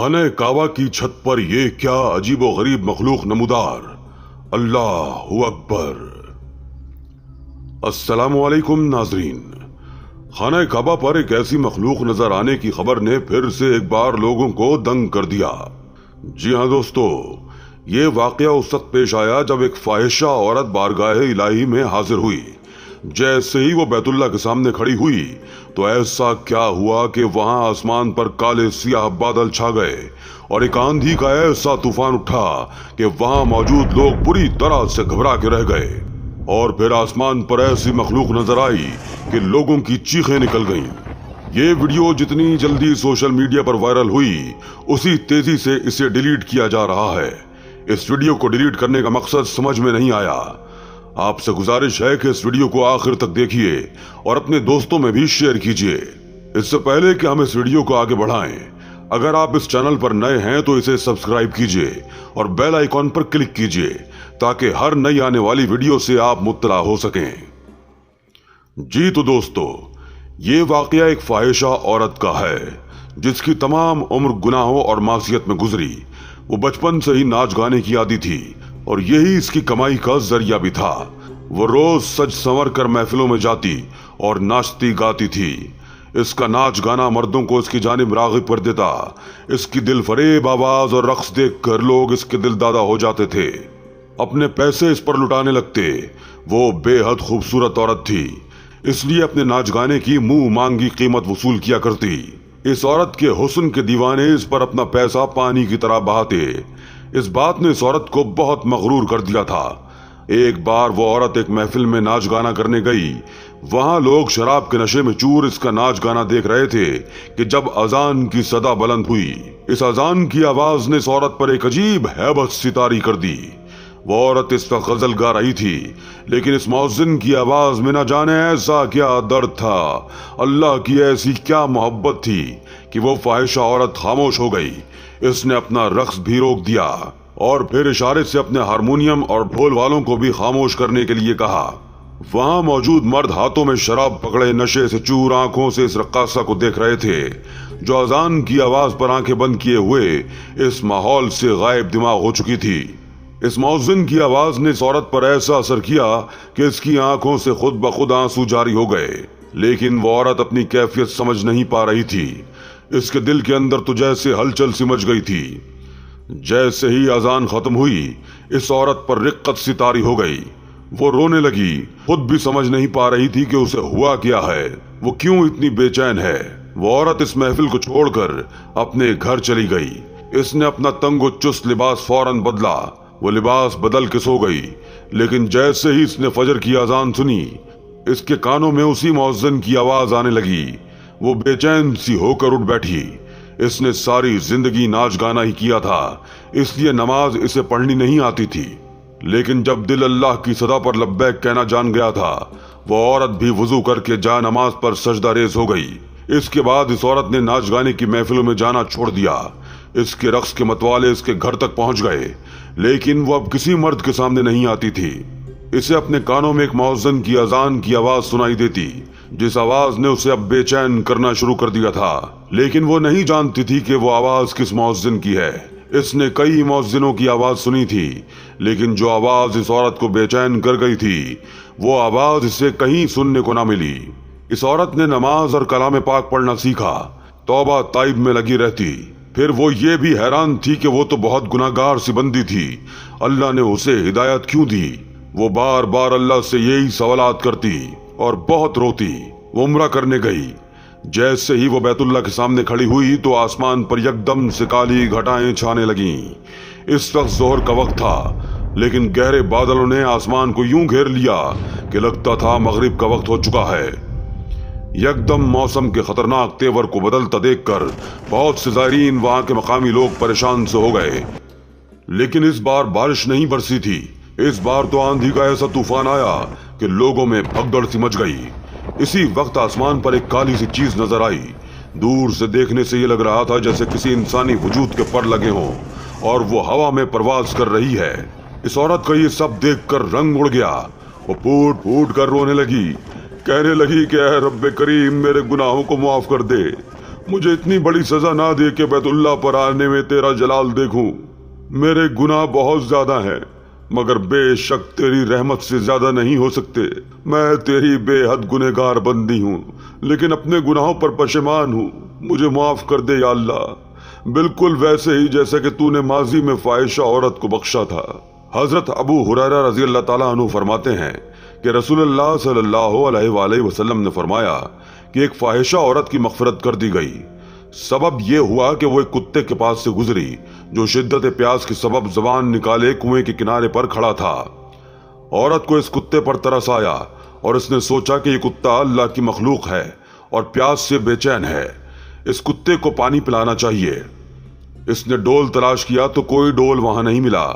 खाने काबा की छत पर ये क्या अजीबो गरीब मखलूक नमूदार। अल्लाहु अकबर। अस्सलामु अलैकुम नाजरीन। खाने काबा पर एक ऐसी मखलूक नजर आने की खबर ने फिर से एक बार लोगों को दंग कर दिया। जी हाँ दोस्तों, ये वाकया उस वक्त पेश आया जब एक फाहिशा औरत बारगाह इलाही में हाजिर हुई। जैसे ही वो बैतुल्ला के सामने खड़ी हुई तो ऐसा क्या हुआ कि वहां आसमान पर काले सियाह बादल छा गए और एक आंधी का ऐसा तूफान उठा कि वहां मौजूद लोग बुरी तरह से घबरा के रह गए। और फिर आसमान पर ऐसी मखलूक नजर आई कि लोगों की चीखें निकल गईं। ये वीडियो जितनी जल्दी सोशल मीडिया पर वायरल हुई उसी तेजी से इसे डिलीट किया जा रहा है। इस वीडियो को डिलीट करने का मकसद समझ में नहीं आया। आपसे गुजारिश है कि इस वीडियो को आखिर तक देखिए और अपने दोस्तों में भी शेयर कीजिए। इससे पहले कि हम इस वीडियो को आगे बढ़ाएं, अगर आप इस चैनल पर नए हैं तो इसे सब्सक्राइब कीजिए और बेल आइकॉन पर क्लिक कीजिए ताकि हर नई आने वाली वीडियो से आप मुत्तला हो सकें। जी तो दोस्तों, ये वाकया एक फाहिशा औरत का है जिसकी तमाम उम्र गुनाहों और मासियत में गुजरी। वो बचपन से ही नाच गाने की आदी थी और यही इसकी कमाई का जरिया भी था। वो रोज सज संवर कर महफिलों में जाती और नाचती गाती थी। इसका नाच गाना मर्दों को इसकी जानिब राग़िब कर देता। इसकी दिल फरेब आवाज और रक्स देख कर लोग इसके दिल दादा हो जाते थे, अपने पैसे इस पर लुटाने लगते। वो बेहद खूबसूरत औरत थी, इसलिए अपने नाच गाने की मुंह मांगी कीमत वसूल किया करती। इस औरत के हुस्न के दीवाने इस पर अपना पैसा पानी की तरह बहाते। इस बात ने इस औरत को बहुत मगरूर कर दिया था। एक बार वो औरत एक महफिल में नाच गाना करने गई। वहां लोग शराब के नशे में चूर इसका नाच गाना देख रहे थे कि जब अजान की सदा बुलंद हुई। इस अजान की आवाज ने इस औरत पर एक अजीब हैबत सितारी कर दी। वो औरत इस वक्त गजल गा रही थी, लेकिन इस मौज़िन की आवाज में न जाने ऐसा क्या दर्द था, अल्लाह की ऐसी क्या मोहब्बत थी कि वो फाहिशा औरत खामोश हो गई। इसने अपना रक्स भी रोक दिया और फिर इशारे से अपने हारमोनियम और ढोल वालों को भी खामोश करने के लिए कहा। वहां मौजूद मर्द हाथों में शराब पकड़े नशे से चूर आंखों से इस रक्कासा को देख रहे थे जो अजान की आवाज पर आंखें बंद किए हुए इस माहौल से गायब दिमाग हो चुकी थी। इस मौज़िन की आवाज ने इस औरत पर ऐसा असर किया कि इसकी आंखों से खुद ब खुद आंसू जारी हो गए। लेकिन वो औरत अपनी कैफियत समझ नहीं पा रही थी। इसके दिल के अंदर तो जैसे हलचल सिमट गई थी। जैसे ही अजान खत्म हुई इस औरत पर रिक्कत सितारी हो गई। वो रोने लगी, खुद भी समझ नहीं पा रही थी कि उसे हुआ क्या है, वो क्यों इतनी बेचैन है। वो औरत इस महफिल को छोड़कर अपने घर चली गई। इसने अपना तंगो चुस्त लिबास फौरन बदला। वो लिबास बदल के सो गई, लेकिन जैसे ही इसने फजर की अजान सुनी इसके कानों में उसी मौज़िन की आवाज आने लगी। वो बेचैन सी होकर उठ बैठी। इसने सारी जिंदगी नाच गाना ही किया था, इसलिए नमाज इसे पढ़नी नहीं आती थी। लेकिन जब दिल अल्लाह की सदा पर लब्बैक कहना जान गया था, वो औरत भी वुजू करके जा नमाज पर सजदा रेज हो गई। इसके बाद इस औरत ने नाच गाने की महफिलों में जाना छोड़ दिया। इसके रक्स के मतवाले इसके घर तक पहुंच गए, लेकिन वो अब किसी मर्द के सामने नहीं आती थी। इसे अपने कानों में एक मौज़िन की अजान की आवाज सुनाई देती, जिस आवाज ने उसे अब बेचैन करना शुरू कर दिया था। लेकिन वो नहीं जानती थी कि वो आवाज किस मौज़िन की है। इसने कई मौज़िनों की आवाज सुनी थी, लेकिन जो आवाज इस औरत को बेचैन कर गई थी वो आवाज इसे कहीं सुनने को ना मिली। इस औरत ने नमाज और कलाम पाक पढ़ना सीखा, तौबा ताइब में लगी रहती। फिर वो ये भी हैरान थी कि वो तो बहुत गुनाहगार सी बंदी थी, अल्लाह ने उसे हिदायत क्यों दी। वो बार बार अल्लाह से यही सवालात करती और बहुत रोती। वो उम्रा करने गई। जैसे ही वो बैतुल्ला के सामने खड़ी हुई तो आसमान पर यकदम से काली घटाएं छाने लगीं। इस वक्त जोहर का वक्त था, लेकिन गहरे बादलों ने आसमान को यूं घेर लिया कि लगता था मगरिब का वक्त हो चुका है। यकदम मौसम के खतरनाक तेवर को बदलता देखकर बहुत से ज़ायरीन वहां के मकामी लोग परेशान से हो गए। लेकिन इस बार बारिश नहीं बरसी थी। इस बार तो आंधी का ऐसा तूफान आया कि लोगों में भगदड़ सी मच गई। इसी वक्त आसमान पर एक काली सी चीज नजर आई। दूर से देखने से ये लग रहा था जैसे किसी इंसानी वजूद के पर लगे हों और वो हवा में परवाज कर रही है। इस औरत का ये सब देखकर रंग उड़ गया। वो फूट फूट कर रोने लगी, कहने लगी कि ऐ रब्बे करीम मेरे गुनाहों को माफ कर दे, مجھے اتنی بڑی سزا نہ دے کہ بیت اللہ پر آنے میں تیرا جلال دیکھوں۔ میرے گناہ بہت زیادہ ہیں، مگر بے شک تیری رحمت سے زیادہ نہیں ہو سکتے۔ میں تیری بے حد گنہگار بندی ہوں، لیکن اپنے گناہوں پر پشیمان ہوں۔ مجھے معاف کر دے یا اللہ، بالکل ویسے ہی جیسا کہ تو نے ماضی میں فاحشہ عورت کو بخشا تھا۔ حضرت ابو ہریرہ رضی اللہ تعالیٰ عنہ فرماتے ہیں کہ رسول اللہ صلی اللہ علیہ وآلہ وسلم نے فرمایا کہ ایک فاحشہ عورت کی مغفرت کر دی گئی۔ سبب یہ ہوا کہ وہ ایک کتے کے پاس سے گزری جو شدت پیاس کے سبب زبان نکالے کنویں کے کنارے پر کھڑا تھا۔ عورت کو اس کتے پر ترس آیا اور اس نے سوچا کہ یہ کتا اللہ کی مخلوق ہے اور پیاس سے بے چین ہے، اس کتے کو پانی پلانا چاہیے۔ اس نے ڈول تلاش کیا تو کوئی ڈول وہاں نہیں ملا۔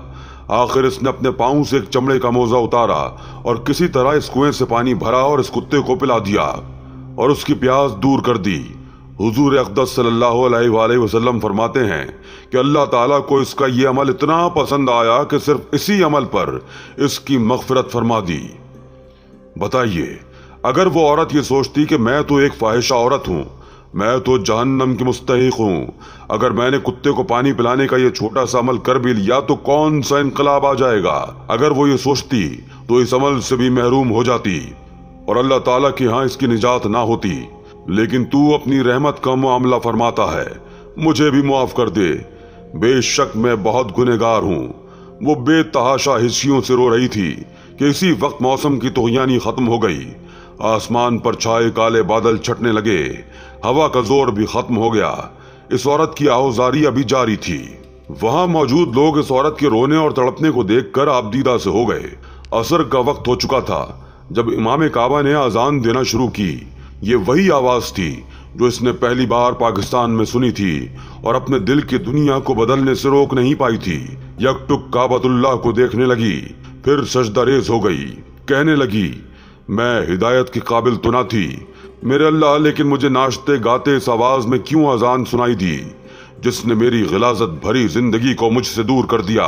آخر اس نے اپنے پاؤں سے ایک چمڑے کا موزہ اتارا اور کسی طرح اس کنویں سے پانی بھرا اور اس کتے کو پلا دیا اور اس کی پیاس دور کر دی۔ حضور اقدس صلی اللہ علیہ وآلہ وسلم فرماتے ہیں کہ اللہ تعالیٰ کو اس کا یہ عمل اتنا پسند آیا کہ صرف اسی عمل پر اس کی مغفرت فرما دی۔ بتائیے، اگر وہ عورت یہ سوچتی کہ میں تو ایک فاحشہ عورت ہوں، میں تو جہنم کی مستحق ہوں، اگر میں نے کتے کو پانی پلانے کا یہ چھوٹا سا عمل کر بھی لیا تو کون سا انقلاب آ جائے گا۔ اگر وہ یہ سوچتی تو اس عمل سے بھی محروم ہو جاتی اور اللہ تعالیٰ کے ہاں اس کی نجات نہ ہوتی، لیکن تو اپنی رحمت کا معاملہ فرماتا ہے، مجھے بھی معاف کر دے، بے شک میں بہت گنہگار ہوں۔ وہ بے تحاشا ہسیوں سے رو رہی تھی کہ اسی وقت موسم کی طغیانی ختم ہو گئی، آسمان پر چھائے کالے بادل چھٹنے لگے، ہوا کا زور بھی ختم ہو گیا۔ اس عورت کی آہوزاری ابھی جاری تھی۔ وہاں موجود لوگ اس عورت کے رونے اور تڑپنے کو دیکھ کر آبدیدہ سے ہو گئے۔ عصر کا وقت ہو چکا تھا جب امام کعبہ نے اذان دینا شروع کی۔ یہ وہی آواز تھی جو اس نے پہلی بار پاکستان میں سنی تھی اور اپنے دل کی دنیا کو بدلنے سے روک نہیں پائی تھی۔ یک ٹک کعبۃ اللہ کو دیکھنے لگی، پھر سجدہ ریز ہو گئی، کہنے لگی، میں ہدایت کے قابل تو نہ تھی میرے اللہ، لیکن مجھے ناشتے گاتے اس آواز میں کیوں اذان سنائی دی جس نے میری غلاظت بھری زندگی کو مجھ سے دور کر دیا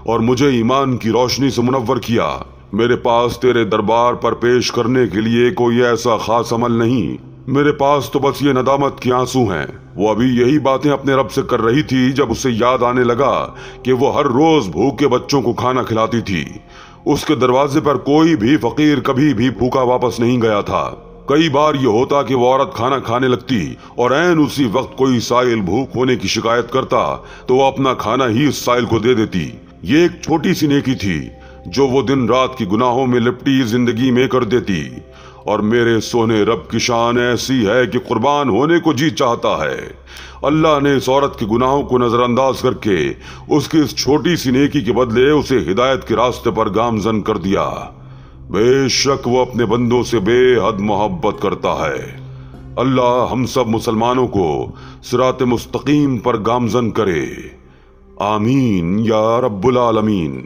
اور مجھے ایمان کی روشنی سے منور کیا۔ میرے پاس تیرے دربار پر پیش کرنے کے لیے کوئی ایسا خاص عمل نہیں، میرے پاس تو بس یہ ندامت کے آنسو ہیں۔ وہ ابھی یہی باتیں اپنے رب سے کر رہی تھی جب اسے یاد آنے لگا کہ وہ ہر روز بھوکے بچوں کو کھانا کھلاتی تھی۔ اس کے دروازے پر کوئی بھی فقیر کبھی بھی بھوکا واپس نہیں گیا تھا۔ کئی بار یہ ہوتا کہ وہ عورت کھانا کھانے لگتی اور عین اسی وقت کوئی سائل بھوک ہونے کی شکایت کرتا تو وہ اپنا کھانا ہی اس سائل کو دے دیتی۔ یہ ایک چھوٹی سی نیکی تھی جو وہ دن رات کی گناہوں میں لپٹی زندگی میں کر دیتی، اور میرے سونے رب کی شان ایسی ہے کہ قربان ہونے کو جی چاہتا ہے۔ اللہ نے اس عورت کے گناہوں کو نظر انداز کر کے اس کی اس چھوٹی سی نیکی کے بدلے اسے ہدایت کے راستے پر گامزن کر دیا۔ بے شک وہ اپنے بندوں سے بے حد محبت کرتا ہے۔ اللہ ہم سب مسلمانوں کو صراط مستقیم پر گامزن کرے، آمین یا رب العالمین۔